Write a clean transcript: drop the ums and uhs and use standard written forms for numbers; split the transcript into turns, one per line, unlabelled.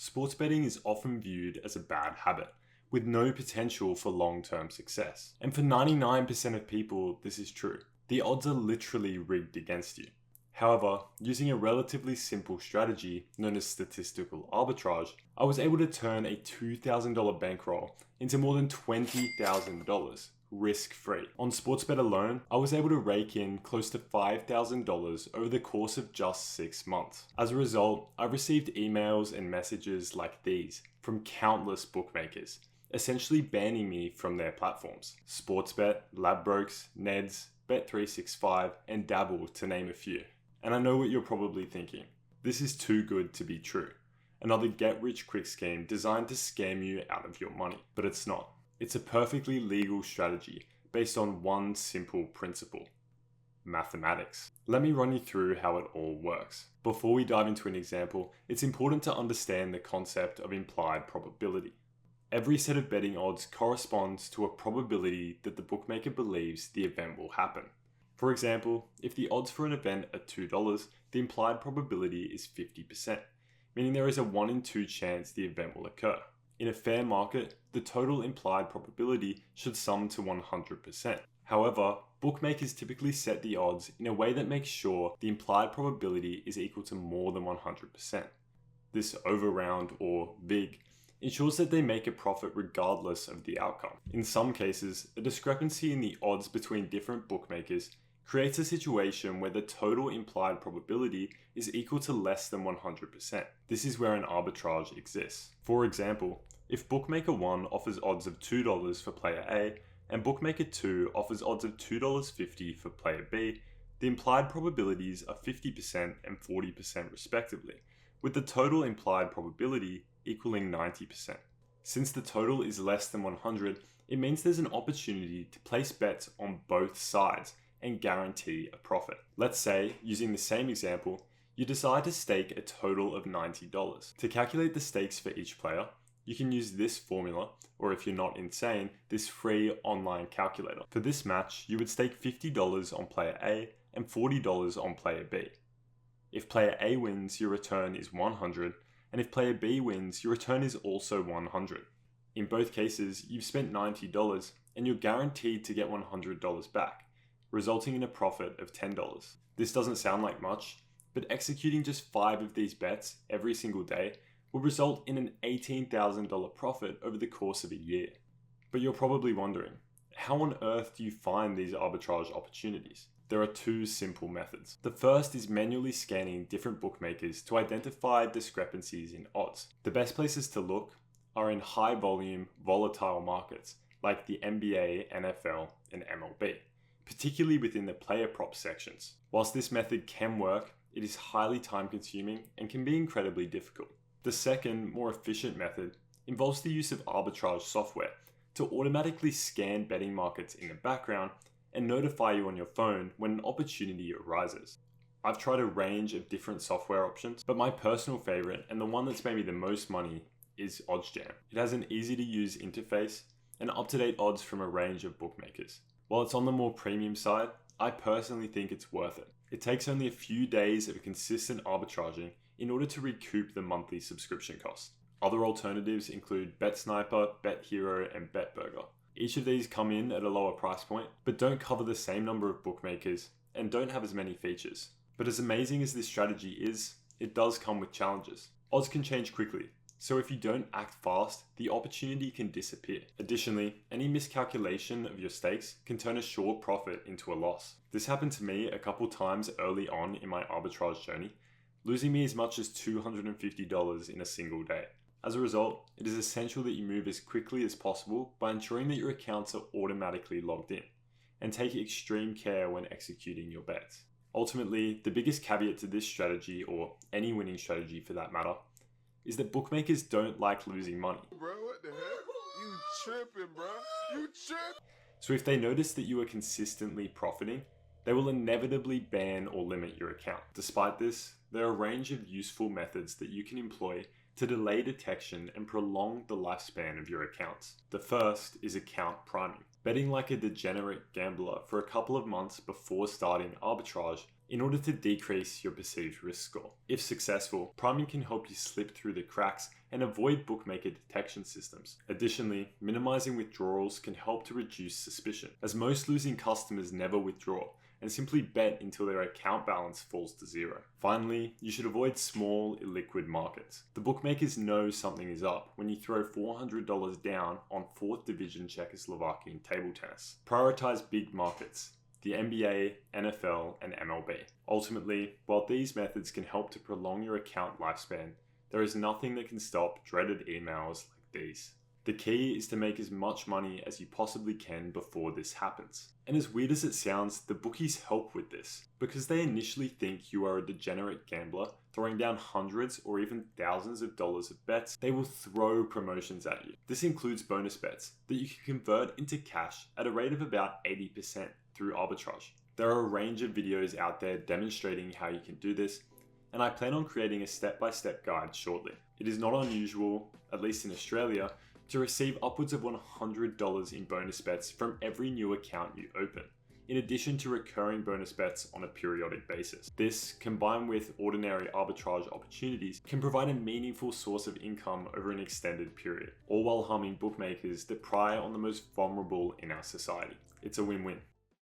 sports betting is often viewed as a bad habit, with no potential for long-term success. And for 99% of people, this is true. The odds are literally rigged against you. However, using a relatively simple strategy known as statistical arbitrage, I was able to turn a $2,000 bankroll into more than $20,000 risk-free. On Sportsbet alone, I was able to rake in close to $5,000 over the course of just 6 months. As a result, I've received emails and messages like these from countless bookmakers, essentially banning me from their platforms. Sportsbet, Ladbrokes, Neds, Bet365, and Dabble, to name a few. And I know what you're probably thinking. This is too good to be true. Another get-rich-quick scheme designed to scam you out of your money. But it's not. It's a perfectly legal strategy based on one simple principle: mathematics. Let me run you through how it all works. Before we dive into an example, it's important to understand the concept of implied probability. Every set of betting odds corresponds to a probability that the bookmaker believes the event will happen. For example, if the odds for an event are $2, the implied probability is 50%, meaning there is a 1 in 2 chance the event will occur. In a fair market, the total implied probability should sum to 100%. However, bookmakers typically set the odds in a way that makes sure the implied probability is equal to more than 100%. This overround, or VIG, ensures that they make a profit regardless of the outcome. In some cases, a discrepancy in the odds between different bookmakers creates a situation where the total implied probability is equal to less than 100%. This is where an arbitrage exists. For example, if bookmaker 1 offers odds of $2 for player A and bookmaker 2 offers odds of $2.50 for player B, the implied probabilities are 50% and 40% respectively, with the total implied probability equaling 90%. Since the total is less than 100, it means there's an opportunity to place bets on both sides and guarantee a profit. Let's say, using the same example, you decide to stake a total of $90. To calculate the stakes for each player, you can use this formula, or if you're not insane, this free online calculator. For this match, you would stake $50 on player A and $40 on player B. If player A wins, your return is 100, and if player B wins, your return is also 100. In both cases, you've spent $90 and you're guaranteed to get $100 back, resulting in a profit of $10. This doesn't sound like much, but executing just 5 of these bets every single day will result in an $18,000 profit over the course of a year. But you're probably wondering, how on earth do you find these arbitrage opportunities? There are 2 simple methods. The first is manually scanning different bookmakers to identify discrepancies in odds. The best places to look are in high volume, volatile markets like the NBA, NFL, and MLB, particularly within the player prop sections. Whilst this method can work, it is highly time consuming and can be incredibly difficult. The second, more efficient method involves the use of arbitrage software to automatically scan betting markets in the background and notify you on your phone when an opportunity arises. I've tried a range of different software options, but my personal favorite, and the one that's made me the most money, is OddsJam. It has an easy to use interface and up-to-date odds from a range of bookmakers. While it's on the more premium side, I personally think it's worth it. It takes only a few days of consistent arbitraging in order to recoup the monthly subscription cost. Other alternatives include BetSniper, BetHero, and BetBurger. Each of these come in at a lower price point, but don't cover the same number of bookmakers and don't have as many features. But as amazing as this strategy is, it does come with challenges. Odds can change quickly, so if you don't act fast, the opportunity can disappear. Additionally, any miscalculation of your stakes can turn a short profit into a loss. This happened to me a couple times early on in my arbitrage journey, losing me as much as $250 in a single day. As a result, it is essential that you move as quickly as possible by ensuring that your accounts are automatically logged in, and take extreme care when executing your bets. Ultimately, the biggest caveat to this strategy, or any winning strategy for that matter, is that bookmakers don't like losing money.
Bro, what the heck? You tripping, bro. You tripping.
So if they notice that you are consistently profiting, they will inevitably ban or limit your account. Despite this, there are a range of useful methods that you can employ to delay detection and prolong the lifespan of your accounts. The first is account priming. Betting like a degenerate gambler for a couple of months before starting arbitrage in order to decrease your perceived risk score. If successful, priming can help you slip through the cracks and avoid bookmaker detection systems. Additionally, minimizing withdrawals can help to reduce suspicion, as most losing customers never withdraw and simply bet until their account balance falls to zero. Finally, you should avoid small, illiquid markets. The bookmakers know something is up when you throw $400 down on 4th Division Czechoslovakian table tennis. Prioritize big markets, the NBA, NFL, and MLB. Ultimately, while these methods can help to prolong your account lifespan, there is nothing that can stop dreaded emails like these. The key is to make as much money as you possibly can before this happens. And as weird as it sounds, the bookies help with this, because they initially think you are a degenerate gambler throwing down hundreds or even thousands of dollars of bets. They will throw promotions at you. This includes bonus bets that you can convert into cash at a rate of about 80% through Arbitrage. There are a range of videos out there demonstrating how you can do this, and I plan on creating a step-by-step guide shortly. It is not unusual, at least in Australia, to receive upwards of $100 in bonus bets from every new account you open, in addition to recurring bonus bets on a periodic basis. This, combined with ordinary arbitrage opportunities, can provide a meaningful source of income over an extended period, all while harming bookmakers that prey on the most vulnerable in our society. It's a win-win.